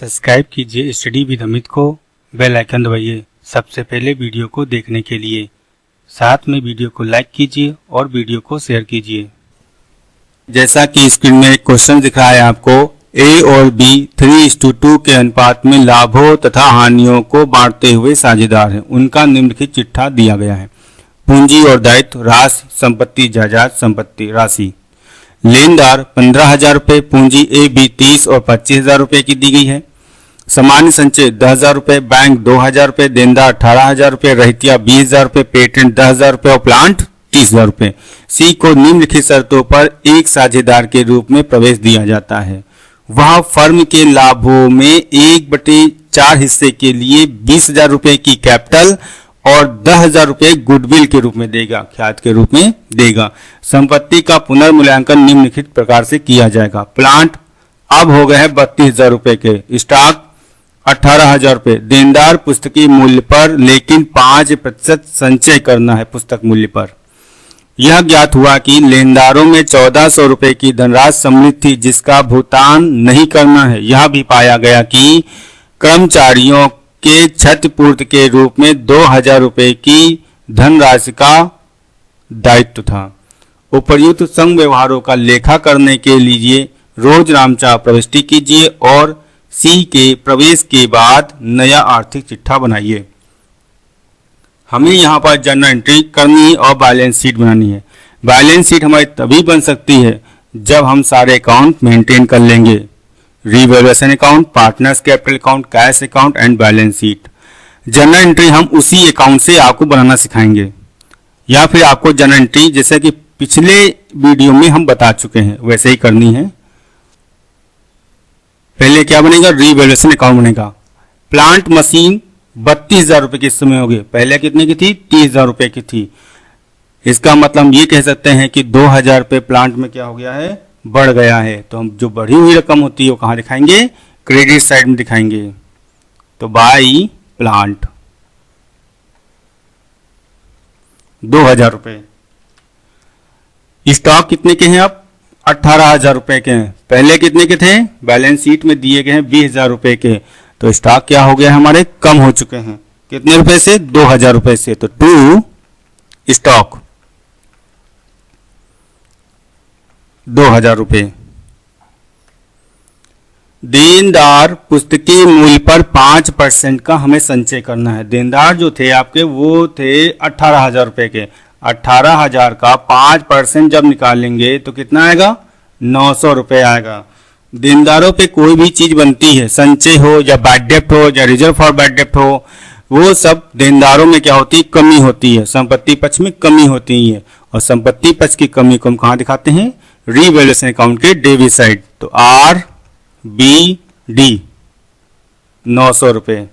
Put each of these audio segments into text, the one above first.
Subscribe कीजिए study with Amit को, bell icon दबाइए सबसे पहले वीडियो को देखने के लिए। साथ में वीडियो को लाइक कीजिए और वीडियो को शेयर कीजिए। जैसा कि स्क्रीन में एक क्वेश्चन दिख रहा है आपको, ए और बी 3:2 के अनुपात में लाभों तथा हानियों को बांटते हुए साझेदार हैं। उनका निम्नलिखित चिट्ठा दिया गया है। पूंजी और दायित्व, राशि, संपत्ति, जायदाद, संपत्ति, राशि। लेनदार 15,000 रुपये, पूंजी ए बी 30 और 25,000 रुपये की दी गई है। सामान्य संचय 10,000 रुपये, बैंक 2,000 रुपये, देनदार 18,000 रुपये, रहतिया 20,000 रुपये, पेटेंट 10,000 रुपये और प्लांट 30,000 रुपये। सी को निम्नलिखित शर्तों पर एक साझेदार के रूप में प्रवेश दिया जाता है। वह फर्म के लाभों में 1/4 हिस्से के लिए 20,000 रुपये की कैपिटल और 10,000 रुपये गुडविल के रूप में देगा, ख्यात के रूप में देगा। संपत्ति का पुनर्मूल्यांकन निम्नलिखित प्रकार से किया जाएगा। प्लांट अब हो गए हैं 32,000 रुपये के, स्टॉक 18,000 रुपये, देनदार पुस्तकीय मूल्य पर लेकिन 5% संचय करना है पुस्तक मूल्य पर। यह ज्ञात हुआ कि लेनदारों में 1,400 रुपये की धनराशि सम्मिलित थी जिसका भुगतान नहीं करना है। यह भी पाया गया कि कर्मचारियों के क्षतिपूर्ति के रूप में 2,000 रुपये की धनराशि का दायित्व था। उपर्युक्त संघ व्यवहारों का लेखा करने के लिए रोज नामचा प्रविष्टि कीजिए और सी के प्रवेश के बाद नया आर्थिक चिट्ठा बनाइए। हमें यहाँ पर जर्नल एंट्री करनी है और बैलेंस शीट बनानी है। बैलेंस शीट हमारी तभी बन सकती है जब हम सारे अकाउंट मेंटेन कर लेंगे। Revaluation account, partners capital account, cash account and balance sheet. Journal entry हम उसी अकाउंट से आपको बनाना सिखाएंगे, या फिर आपको जर्नल एंट्री जैसे कि पिछले वीडियो में हम बता चुके हैं वैसे ही करनी है। पहले क्या बनेगा, रिवैल्यूएशन अकाउंट बनेगा। प्लांट मशीन 32,000 रुपये की इस समय होगी, पहले कितने की थी, 30,000 रुपये की थी। इसका मतलब हम ये कह सकते हैं कि 2,000 रुपये प्लांट में क्या हो गया है, बढ़ गया है। तो हम जो बढ़ी हुई रकम होती है वो कहाँ दिखाएंगे, क्रेडिट साइड में दिखाएंगे। तो बाई प्लांट 2,000 रुपये। स्टॉक कितने के हैं, अब 18,000 रुपये के हैं, पहले कितने के थे, बैलेंस शीट में दिए गए हैं 20,000 रुपये के। तो स्टॉक क्या हो गया, हमारे कम हो चुके हैं, कितने रुपए से, 2,000 रुपये से। तो टू स्टॉक 2,000 रुपये। देनदार पुस्तकीय मूल्य पर 5% का हमें संचय करना है। देनदार जो थे आपके वो थे 18,000 रुपये के। 18,000 का 5% जब निकालेंगे तो कितना आएगा, 900 रुपये आएगा। देनदारों पे कोई भी चीज बनती है, संचय हो या बैड डेप्ट हो या रिजर्व फॉर बैड डेप्ट हो, वो सब देनदारों में क्या होती है, कमी होती है। संपत्ति पक्ष में कमी होती है और संपत्ति पक्ष की कमी को हम कहाँ दिखाते हैं, रिवैल्यूएशन अकाउंट के डेबिट साइड। तो आर बी डी 900 रुपये।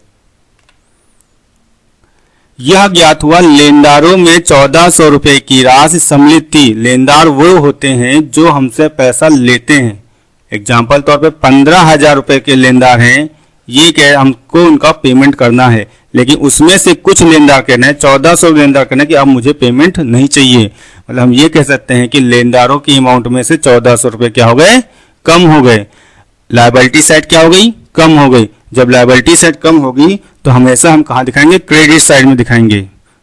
यह ज्ञात हुआ लेनदारों में 1,400 रुपये की राशि सम्मिलित थी। लेनदार वो होते हैं जो हमसे पैसा लेते हैं। एग्जाम्पल तौर पे 15,000 रुपये के लेनदार हैं, ये क्या हमको उनका पेमेंट करना है, लेकिन उसमें से कुछ लेनदार कहना है, 1,400 लेनदार कहना है कि अब मुझे पेमेंट नहीं चाहिए। मतलब हम ये कह सकते हैं कि लेनदारों की अमाउंट में से 1,400 रुपये क्या हो गए, कम हो गए। लायबिलिटी साइड क्या हो गई, कम हो गई। जब लायबिलिटी साइड कम होगी तो हमेशा हम कहाँ दिखाएंगे, क्रेडिट साइड में दिखाएंगे।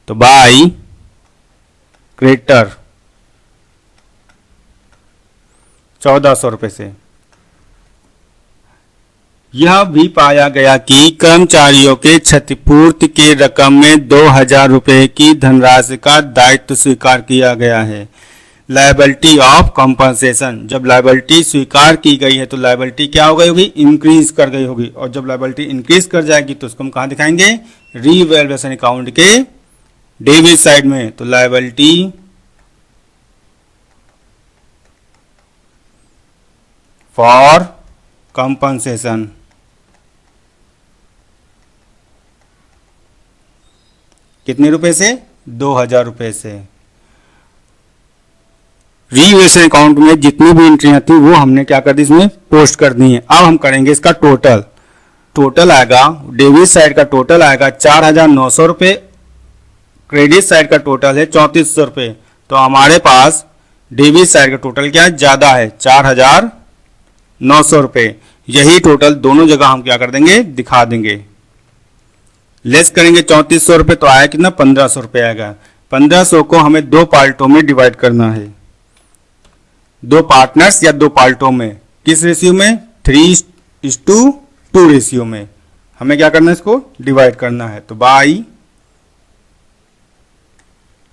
तो बाई क्रेडिटर 1,400 रुपये से। यह भी पाया गया कि कर्मचारियों के क्षतिपूर्ति के रकम में 2,000 रुपये की धनराशि का दायित्व स्वीकार किया गया है। लायबिलिटी ऑफ कंपनसेशन, जब लायबिलिटी स्वीकार की गई है तो लायबिलिटी क्या हो गई होगी, इंक्रीज कर गई होगी। और जब लायबिलिटी इंक्रीज कर जाएगी तो उसको हम कहाँ दिखाएंगे, रिवैल्यूएशन अकाउंट के डेबिट साइड में। तो लायबिलिटी फॉर कंपनसेशन कितने रुपए से, 2,000 रुपये से। रिवैल्यूएशन अकाउंट में जितनी भी एंट्रियां थी वो हमने क्या कर दी, इसमें पोस्ट कर दी है। अब हम करेंगे इसका टोटल आएगा, डेबिट साइड का टोटल आएगा 4,900 रुपये, क्रेडिट साइड का टोटल है 3,400 रुपये। तो हमारे पास डेबिट साइड का टोटल क्या है, ज्यादा है, 4,900 रुपये। यही टोटल दोनों जगह हम क्या कर देंगे, दिखा देंगे। लेस करेंगे 3400 रुपये तो आया कितना, 1500 रुपये आएगा। 1500 को हमें दो पार्टों में डिवाइड करना है, दो पार्टनर्स या दो पार्टों में। किस रेशियो में, 3:2 रेशियो में हमें क्या करना है, इसको डिवाइड करना है। तो by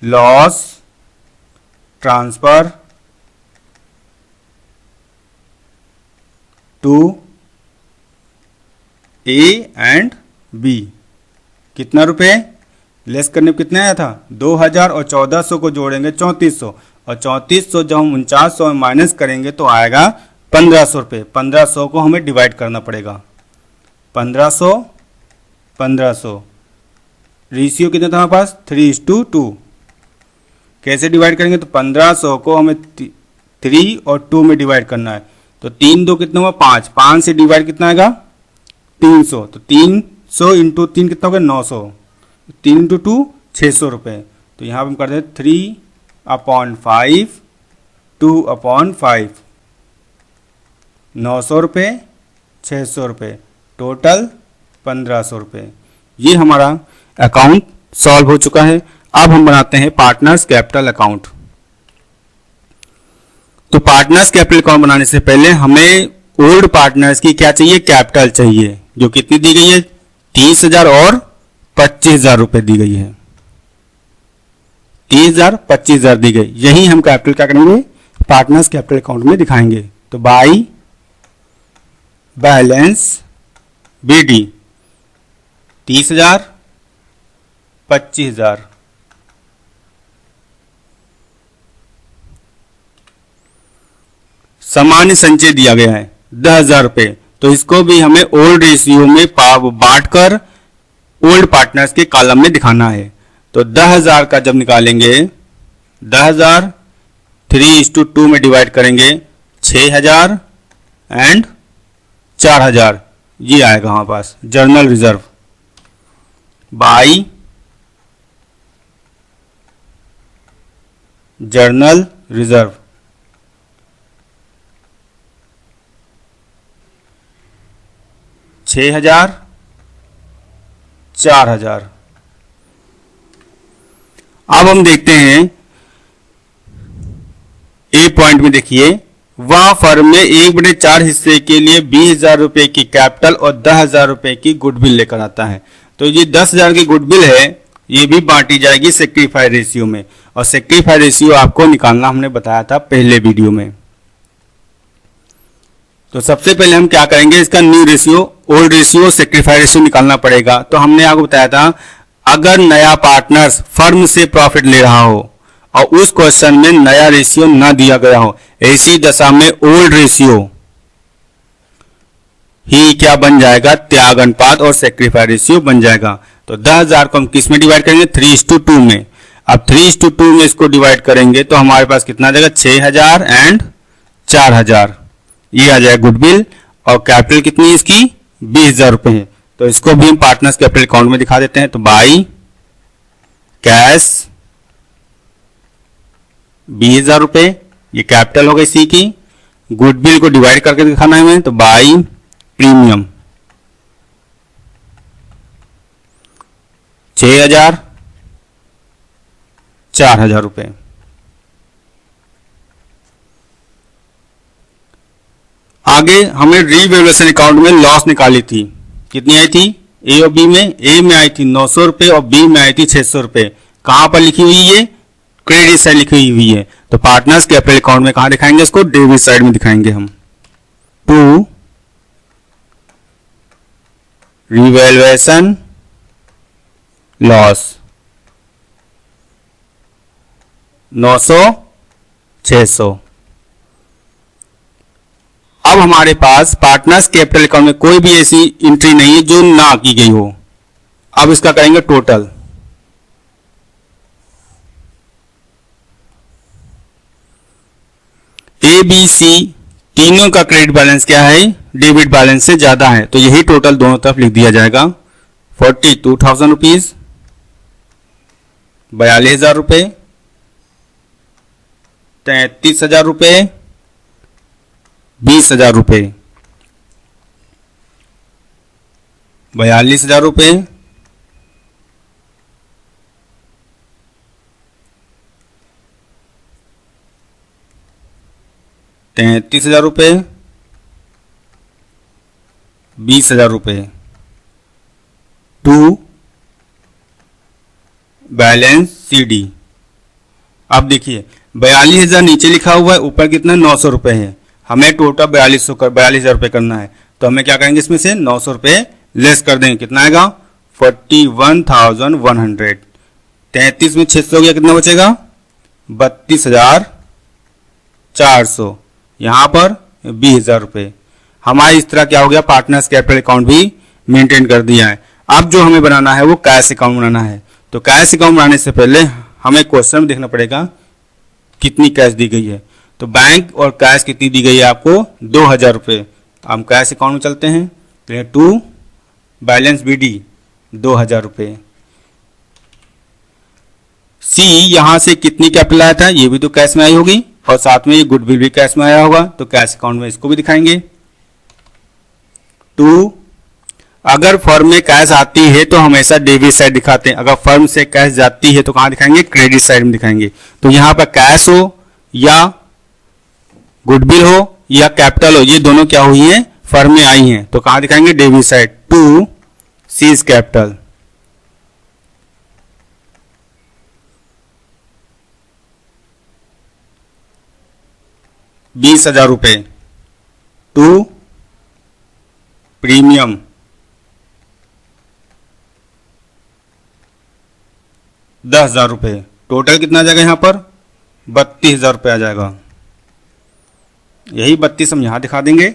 loss transfer to A and B, कितना रुपए, लेस करने पे कितना आया था 2000 और 1400 को जोड़ेंगे 3400 और 3400 जब हम 4900 में माइनस करेंगे तो आएगा 1500 रुपये। 1500 को हमें डिवाइड करना पड़ेगा, 1500 रेशियो कितना था हमारे पास, 3:2। कैसे डिवाइड करेंगे, तो 1500 को हमें 3 और 2 में डिवाइड करना है। तो 3 2 कितना हुआ, 5, 5 से डिवाइड कितना आएगा, 300। तो 300 इंटू 3 कितना हो गया, 900। 3 इंटू 2 600 रुपये। तो यहाँ पर हम कर दें 3/5 2/5, 900 रुपये 600 रुपये, टोटल 1500 रुपये। ये हमारा अकाउंट सॉल्व हो चुका है। अब हम बनाते हैं पार्टनर्स कैपिटल अकाउंट। तो पार्टनर्स कैपिटल अकाउंट बनाने से पहले हमें ओल्ड पार्टनर्स की क्या चाहिए, कैपिटल चाहिए, जो कितनी दी गई है, 30,000 और 25,000 रुपए दी गई है। 30,000 25,000 दी गई, यही हम कैपिटल क्या करेंगे, पार्टनर्स कैपिटल अकाउंट में दिखाएंगे। तो बाई बैलेंस बीडी 30,000 25,000, सामान्य संचय दिया गया है 10,000 रुपए। तो इसको भी हमें ओल्ड रेशियो में बांटकर ओल्ड पार्टनर्स के कॉलम में दिखाना है। तो 10,000 का जब निकालेंगे, 10,000 3:2 में डिवाइड करेंगे, 6,000 एंड 4,000, ये आएगा हमारे पास journal reserve by journal reserve. छह 4,000। अब हम देखते हैं ए पॉइंट में, देखिए वह फर्म में 1/4 हिस्से के लिए 20,000 रुपए की कैपिटल और 10,000 रुपए की गुडविल लेकर आता है। तो ये 10,000 की गुडविल है, ये भी बांटी जाएगी सेक्रीफाई रेशियो में, और सेक्रीफाई रेशियो आपको निकालना हमने बताया था पहले वीडियो में। तो सबसे पहले हम क्या करेंगे, इसका new ratio, old ratio, sacrifice ratio निकालना पड़ेगा। तो हमने आपको बताया था अगर नया पार्टनर्स फर्म से प्रॉफिट ले रहा हो और उस क्वेश्चन में नया रेशियो ना दिया गया हो, ऐसी दशा में ओल्ड रेशियो ही क्या बन जाएगा, त्याग अनुपात और सेक्रीफाई रेशियो बन जाएगा। तो 10,000 को हम किस में डिवाइड करेंगे, 3:2 में। अब 3:2 में इसको डिवाइड करेंगे तो हमारे पास कितना आ जाएगा, 6,000 एंड 4,000, ये आ जाएगा गुडविल। और कैपिटल कितनी है इसकी, 20,000 रुपए है। तो इसको भी हम पार्टनर्स कैपिटल अकाउंट में दिखा देते हैं। तो बाई कैश 20,000 रुपए, ये कैपिटल हो गई सी की। गुडविल को डिवाइड करके दिखाना है हमें, तो बाई प्रीमियम 6,000 4,000 रुपए। आगे हमें रीवैल्यूएशन अकाउंट में लॉस निकाली थी, कितनी आई थी, ए और बी में। ए में आई थी 900 रुपए और बी में आई थी 600 रुपए। कहां पर लिखी हुई है, क्रेडिट साइड लिखी हुई है। तो पार्टनर्स कैपिटल अकाउंट में कहां दिखाएंगे इसको, डेबिट साइड में दिखाएंगे हम। To revaluation loss 900 600। अब हमारे पास पार्टनर्स कैपिटल अकाउंट में कोई भी ऐसी एंट्री नहीं है जो ना की गई हो। अब इसका करेंगे टोटल। ए बी सी तीनों का क्रेडिट बैलेंस क्या है, डेबिट बैलेंस से ज्यादा है, तो यही टोटल दोनों तरफ लिख दिया जाएगा। 42,000 रुपीज, 42,000 रुपए, 33,000 रुपए, 20,000 रुपए। 42,000 रुपये, 33,000 रुपये, 20,000 रुपये। To balance CD। अब देखिए 42,000 नीचे लिखा हुआ है, ऊपर कितना 900 रुपये है, हमें टोटल 42,000 रुपये करना है। तो हमें क्या करेंगे, इसमें से 900 रुपये लेस कर देंगे, कितना आएगा 41,100। 33 में 600 हो गया, कितना बचेगा 32,400। यहाँ पर 20,000 रुपये। हमारे इस तरह क्या हो गया, पार्टनर्स कैपिटल अकाउंट भी मेंटेन कर दिया है। अब जो हमें बनाना है वो कैश अकाउंट बनाना है। तो कैश अकाउंट बनाने से पहले हमें क्वेश्चन में देखना पड़ेगा कितनी कैश दी गई है। तो बैंक और कैश कितनी दी गई है आपको, 2,000 रुपये। हम कैश अकाउंट में चलते हैं, तो टू बैलेंस BD 2,000 रुपये। C यहां से कितनी कैपिटल आया था, ये भी तो कैश में आई होगी, और साथ में ये गुडविल भी कैश में आया होगा, तो कैश अकाउंट में इसको भी दिखाएंगे। टू अगर फर्म में कैश आती है तो हमेशा डेबिट साइड दिखाते हैं, अगर फर्म से कैश जाती है तो कहां दिखाएंगे, क्रेडिट साइड में दिखाएंगे। तो यहां पर कैश हो या गुडविल हो या कैपिटल हो, ये दोनों क्या हुई है, फर्म में आई हैं, तो कहां दिखाएंगे, debit side. To C's capital. ₹20,000। To premium 10,000 रुपये। टोटल कितना आ जाएगा यहाँ पर 32,000 रुपये आ जाएगा। यही 32 हम यहाँ दिखा देंगे,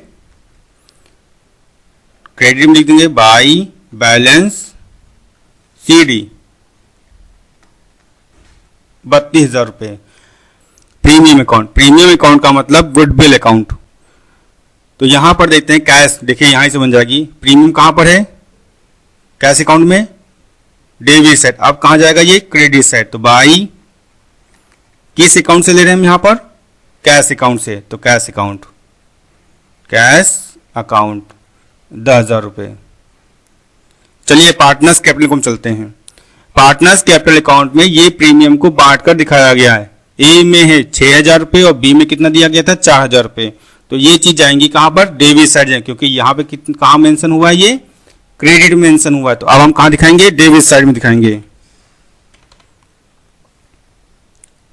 क्रेडिट में लिख देंगे बाई बैलेंस CD 32,000 रुपये। प्रीमियम अकाउंट, प्रीमियम अकाउंट का मतलब गुडविल अकाउंट। तो यहां पर देखते हैं कैश, देखिए यहां से बन जाएगी। प्रीमियम कहां पर है, कैश अकाउंट में, डेबिट साइड। अब कहां जाएगा ये, क्रेडिट साइड। तो बाई किस अकाउंट से ले रहे हैं हम यहां पर, कैश अकाउंट से, तो कैश अकाउंट, कैश अकाउंट 10,000 रुपये। चलिए पार्टनर्स कैपिटल को हम चलते हैं। पार्टनर्स कैपिटल अकाउंट में ये प्रीमियम को बांटकर दिखाया गया है। ए में है 6,000 रुपये और बी में कितना दिया गया था, 4,000 रुपये। तो ये चीज जाएंगी कहां पर, डेबिट साइड जाएंगे, क्योंकि यहाँ पे कहां मेंशन हुआ है, ये क्रेडिट मेंशन हुआ है। तो अब हम कहां दिखाएंगे, डेबिट साइड में दिखाएंगे।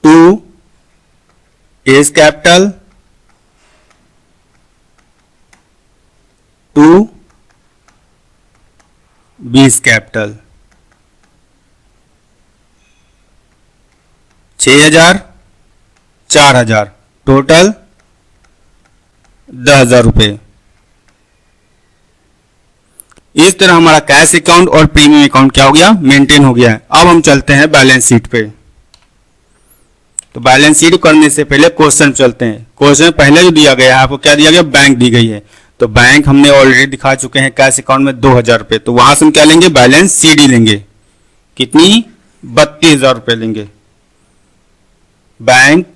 To A's capital, to B's capital. 6,000 4,000 total 10,000 रुपये। इस तरह हमारा कैश अकाउंट और प्रीमियम अकाउंट क्या हो गया, मेंटेन हो गया है। अब हम चलते हैं बैलेंस शीट पे। तो बैलेंस शीट करने से पहले क्वेश्चन चलते हैं। क्वेश्चन पहले जो दिया गया है आपको, क्या दिया गया, बैंक दी गई है। तो बैंक हमने ऑलरेडी दिखा चुके हैं, कैश अकाउंट में 2,000 रुपये। तो वहां से हम क्या लेंगे, बैलेंस CD लेंगे, कितनी 32,000 रुपये लेंगे। बैंक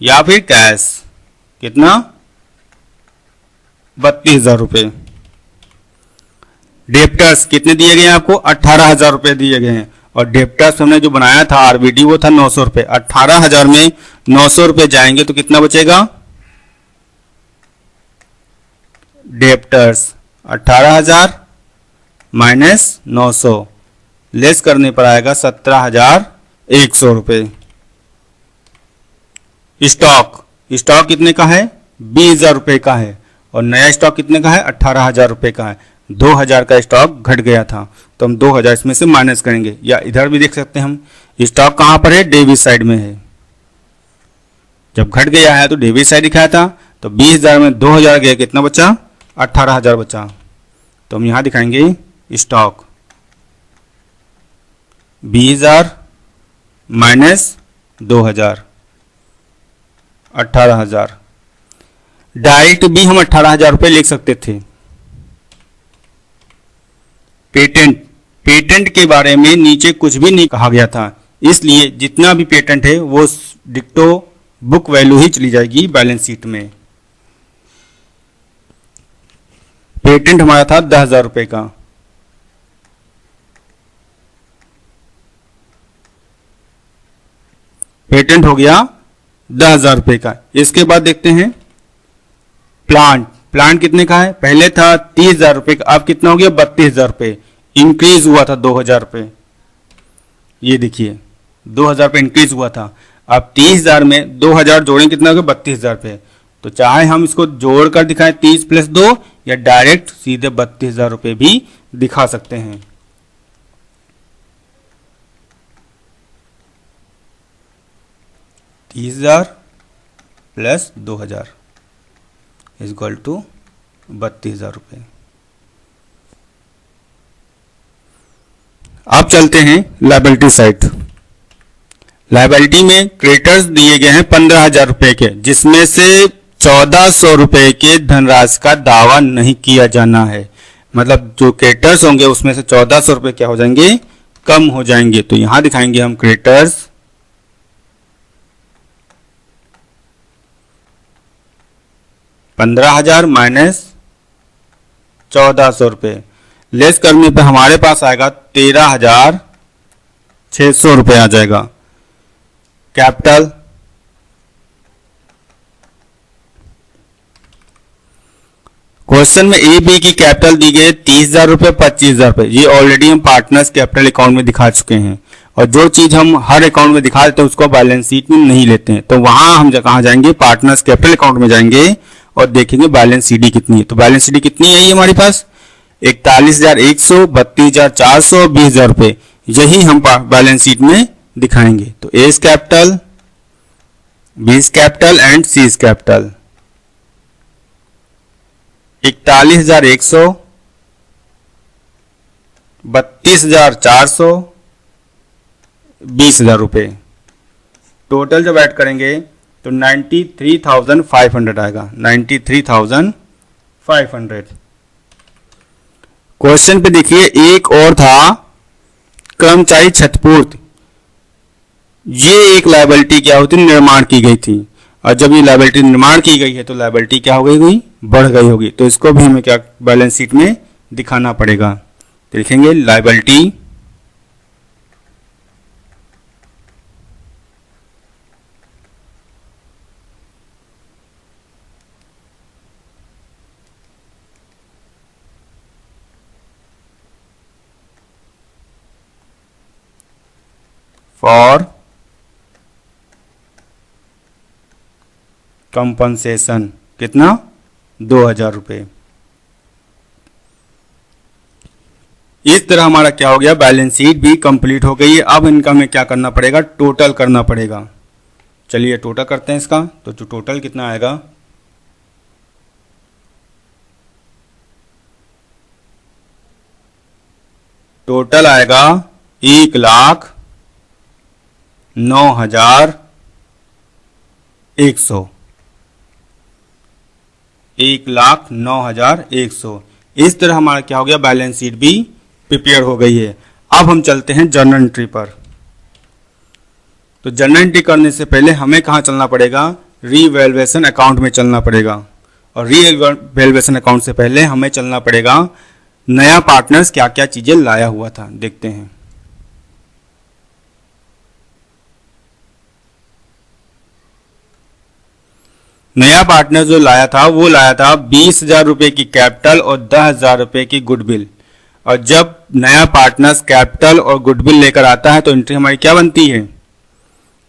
या फिर कैश, कितना 32,000 रुपये। डेप्टर्स कितने दिए गए हैं आपको, 18,000 रुपये दिए गए हैं। और डेप्टर्स हमने जो बनाया था RBD वो था 900 रुपये। 18,000 में 900 रुपये जाएंगे तो कितना बचेगा, डेप्टर्स 18,000 माइनस 900 लेस करने पर आएगा 17,100 रुपये। स्टॉक, स्टॉक कितने का है, 20,000 रुपये का है। और नया स्टॉक कितने का है, 18,000 रुपये का है। 2,000 का स्टॉक घट गया था, तो हम 2,000 इसमें से माइनस करेंगे। या इधर भी देख सकते हैं हम, स्टॉक कहां पर है, डेबिट साइड में है। जब घट गया है तो डेबिट साइड दिखाया था, तो 20,000 में 2,000 गया, कितना बचा, 18,000 बचा। तो हम यहां दिखाएंगे स्टॉक 20,000 माइनस 2,000 18,000। डायरेक्ट भी हम 18,000 रुपये लिख सकते थे। पेटेंट, पेटेंट के बारे में नीचे कुछ भी नहीं कहा गया था, इसलिए जितना भी पेटेंट है वो डिक्टो बुक वैल्यू ही चली जाएगी बैलेंस शीट में। पेटेंट हमारा था 10,000 रुपए का। पेटेंट हो गया 10,000 रुपए का। इसके बाद देखते हैं प्लांट। प्लांट कितने का है? पहले था 30,000 रुपए का, अब कितना हो गया? 32,000 रुपए। इंक्रीज हुआ था 2,000 रुपए। ये देखिए 2,000 रुपए इंक्रीज हुआ था। अब 30,000 में 2,000 जोड़ें, कितना हो गया? 32,000 रुपए। तो चाहे हम इसको जोड़कर दिखाएं 30 + 2, या डायरेक्ट सीधे 32,000 रुपए भी दिखा सकते हैं। $30,000 + 2,000 इक्वल टू 32,000 रुपए। अब चलते हैं लायबिलिटी साइड। लायबिलिटी में क्रेडिटर्स दिए गए हैं 15,000 रुपए के, जिसमें से 1,400 रुपए के धनराशि का दावा नहीं किया जाना है। मतलब जो क्रेडिटर्स होंगे उसमें से 1,400 रुपए क्या हो जाएंगे? कम हो जाएंगे। तो यहां दिखाएंगे हम क्रेडिटर्स 15,000 माइनस 1,400 रुपए, लेस करने पे हमारे पास आएगा 13,600 रुपए आ जाएगा। कैपिटल क्वेश्चन में ए बी की कैपिटल दी गई 30,000 रुपए, 25,000 रुपए। ये ऑलरेडी हम पार्टनर्स कैपिटल अकाउंट में दिखा चुके हैं, और जो चीज हम हर अकाउंट में दिखा देते हैं उसको बैलेंस शीट में नहीं लेते हैं। तो वहां हम कहां जाएंगे? पार्टनर्स कैपिटल अकाउंट में जाएंगे और देखेंगे बैलेंस सीडी कितनी है। तो बैलेंस सीडी कितनी है हमारे पास? 41,100, 32,400, 20,000 रुपए। यही हम बैलेंस शीट में दिखाएंगे। तो एस कैपिटल, बीस कैपिटल एंड सीज कैपिटल। 41,100, 32,400, 20,000 रुपए। टोटल जब ऐड करेंगे तो 93,500 आएगा। 93,500। क्वेश्चन पे देखिए एक और था कर्मचारी क्षतिपूर्ति। ये एक लायबिलिटी क्या होती? निर्माण की गई थी, और जब ये लायबिलिटी निर्माण की गई है तो लायबिलिटी क्या हो गई? बढ़ गई होगी। तो इसको भी हमें क्या बैलेंस शीट में दिखाना पड़ेगा। तो लिखेंगे लायबिलिटी फॉर कंपनसेशन। कितना? 2,000 रुपए। इस तरह हमारा क्या हो गया? बैलेंस शीट भी कंप्लीट हो गई है। अब इनका हमें क्या करना पड़ेगा? टोटल करना पड़ेगा। चलिए टोटल करते हैं इसका। तो जो टोटल कितना आएगा? टोटल आएगा 1,09,100। 1,09,100। इस तरह हमारा क्या हो गया? बैलेंस शीट भी प्रिपेयर हो गई है। अब हम चलते हैं जर्नल एंट्री पर। तो जर्नल एंट्री करने से पहले हमें कहां चलना पड़ेगा? रीवैल्यूएशन अकाउंट में चलना पड़ेगा। और रीवैल्यूएशन अकाउंट से पहले हमें चलना पड़ेगा नया पार्टनर्स क्या क्या चीजें लाया हुआ था। देखते हैं। नया पार्टनर जो लाया था वो लाया था 20,000 रुपए की कैपिटल और 10,000 रुपए की गुडविल। और जब नया पार्टनर्स कैपिटल और गुडविल लेकर आता है तो एंट्री हमारी क्या बनती है?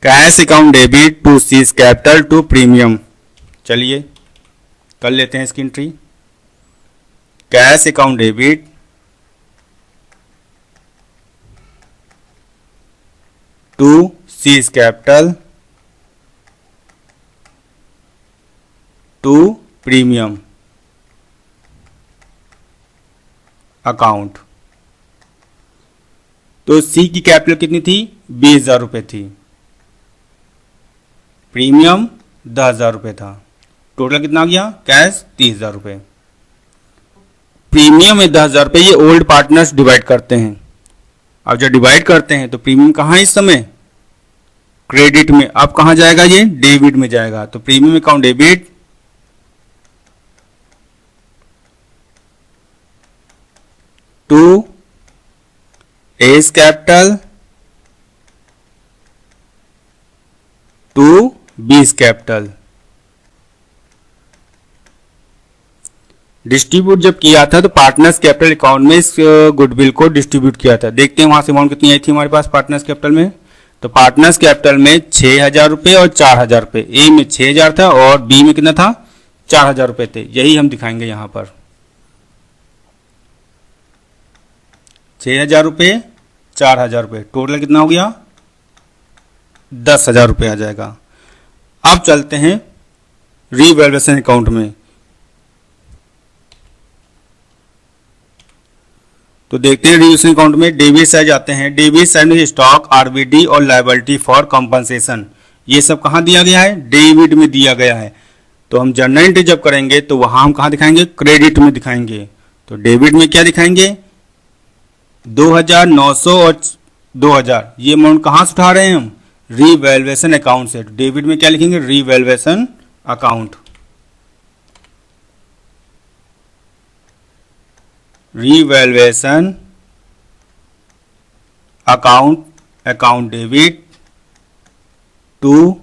Cash account debit to C's capital to premium. चलिए कर लेते हैं इसकी entry. Cash account debit to C's capital to premium account. तो सी की कैपिटल कितनी थी? 20,000 रुपए थी। प्रीमियम 10,000 रुपए था। टोटल कितना आ गया? कैश 30,000 रुपए। प्रीमियम में 10,000 रुपए ये ओल्ड पार्टनर्स डिवाइड करते हैं। अब जब डिवाइड करते हैं तो प्रीमियम कहां है इस समय? क्रेडिट में। अब कहां जाएगा? ये डेबिट में जाएगा। तो premium account debit A's capital to B's capital. Distribute जब किया था तो पार्टनर्स कैपिटल अकाउंट में इस गुडविल को डिस्ट्रीब्यूट किया था। देखते हैं वहां से अमाउंट कितनी आई थी हमारे पास पार्टनर्स कैपिटल में। तो पार्टनर्स कैपिटल में 6,000 रुपए और 4,000 रुपए, ए में 6,000 था और बी में कितना था 4,000 रुपए थे। यही हम दिखाएंगे यहां पर 6,000 रुपए 4,000 रुपए, टोटल कितना हो गया 10,000 रुपए आ जाएगा। अब चलते हैं रीवैल्यूएशन अकाउंट में। तो देखते हैं रीवैल्यूएशन अकाउंट में डेबिट साइड जाते हैं। डेबिट साइड में स्टॉक, आरबीडी और लायबिलिटी फॉर कंपनसेशन, ये सब कहां दिया गया है, डेबिट में दिया गया है। तो हम जर्नल एंट्री जब करेंगे तो वहां हम कहां दिखाएंगे, क्रेडिट में दिखाएंगे। तो डेबिट में क्या दिखाएंगे 2,000, 900 और 2,000, ये अमाउंट कहां से उठा रहे हैं हम, रीवैल्यूएशन अकाउंट से। डेबिट में क्या लिखेंगे, revaluation account, revaluation account, account debit to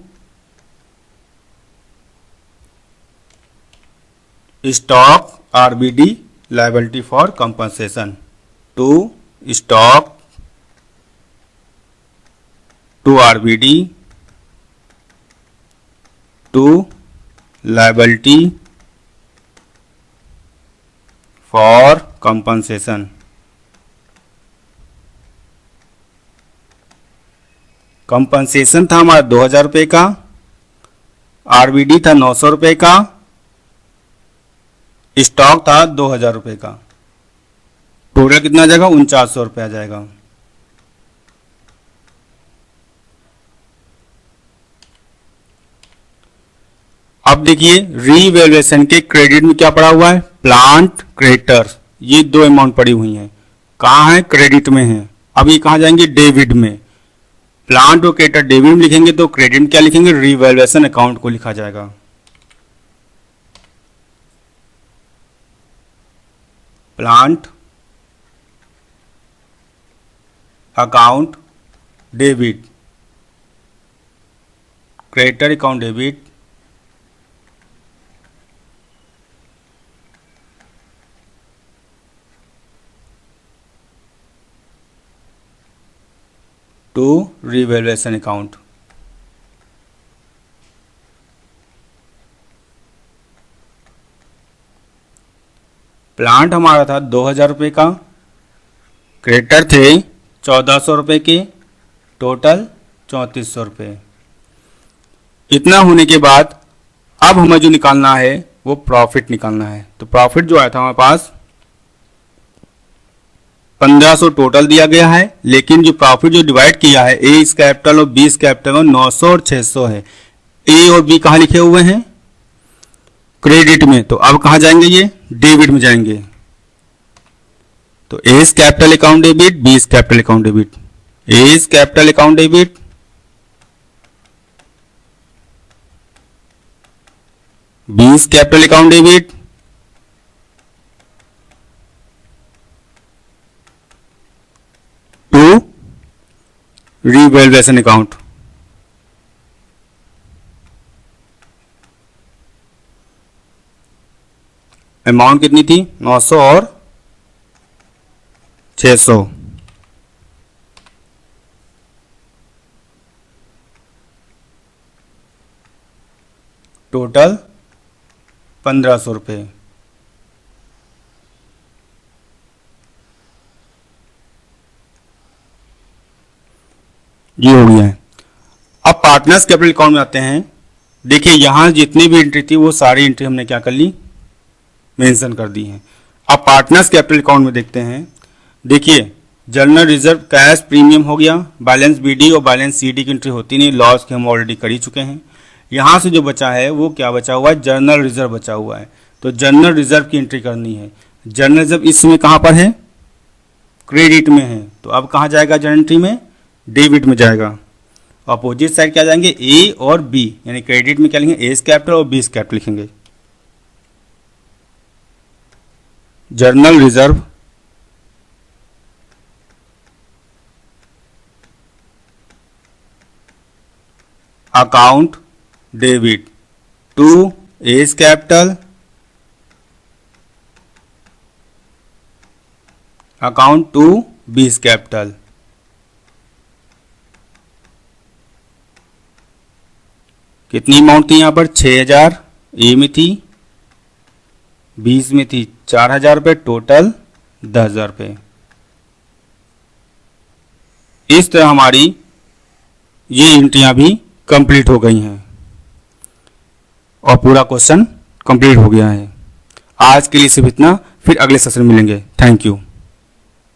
stock RBD liability for compensation, to stock to RBD to liability for compensation. Compensation था हमारा 2,000 रुपए का, आरबीडी था 900 रुपए का, स्टॉक था 2,000 रुपए का। टोटल कितना आ जाएगा 4,900 रुपए आ जाएगा। अब देखिए रीवैल्यूएशन के क्रेडिट में क्या पड़ा हुआ है, प्लांट क्रेडिटर्स, ये दो अमाउंट पड़ी हुई हैं। कहाँ है, क्रेडिट में है। अब ये कहाँ जाएंगे, डेबिट में। प्लांट और क्रेडिटर डेबिट में लिखेंगे तो क्रेडिट में क्या लिखेंगे, रीवैल्यूएशन अकाउंट को लिखा जाएगा। Plant account debit, creditor account debit, to revaluation account. Plant हमारा था 2,000 रुपए का, क्रेडिटर थे 1,400 रुपए के, टोटल 3,400 रुपए। इतना होने के बाद अब हमें जो निकालना है वो प्रॉफिट निकालना है। तो प्रॉफिट जो आया था हमारे पास 1,500 टोटल दिया गया है, लेकिन जो प्रॉफिट जो डिवाइड किया है ए इस कैपिटल और बी इस कैपिटल में 900 और 600 है। ए और बी कहाँ लिखे हुए हैं, क्रेडिट में। तो अब कहाँ जाएंगे, ये डेबिट में जाएंगे। तो A's capital account debit, B's capital account debit, A's capital account debit, B's capital account debit, to revaluation account. Amount कितनी थी 900 और 600, टोटल 1,500 रुपए। ये हो गया है। अब पार्टनर्स कैपिटल अकाउंट में आते हैं। देखिए यहां जितनी भी एंट्री थी वो सारी एंट्री हमने क्या कर ली, मेंशन कर दी है। अब पार्टनर्स कैपिटल अकाउंट में देखते हैं। देखिए जनरल रिजर्व कैश प्रीमियम हो गया, बैलेंस बीडी और बैलेंस सीडी की एंट्री होती नहीं, लॉस की हम ऑलरेडी कर ही चुके हैं। यहां से जो बचा है वो क्या बचा हुआ है, जनरल रिजर्व बचा हुआ है। तो जनरल रिजर्व की एंट्री करनी है। जनरल रिजर्व इसमें कहां पर है, क्रेडिट में है। तो अब कहां जाएगा जनरल एंट्री में, डेबिट में जाएगा। अपोजिट साइड क्या जाएंगे, ए और बी, यानी क्रेडिट में क्या लिखेंगे, एस कैपिटल और बी कैपिटल लिखेंगे। General reserve account debit to A's capital, account to B's capital. कितनी अमाउंट थी यहाँ पर? 6000 ए में थी, 20 में थी 4000 रुपये, टोटल 10,000 रुपये। इस तरह हमारी ये एंट्रियां भी कंप्लीट हो गई हैं और पूरा क्वेश्चन कंप्लीट हो गया है। आज के लिए सिर्फ इतना, फिर अगले सेशन में मिलेंगे। Thank you.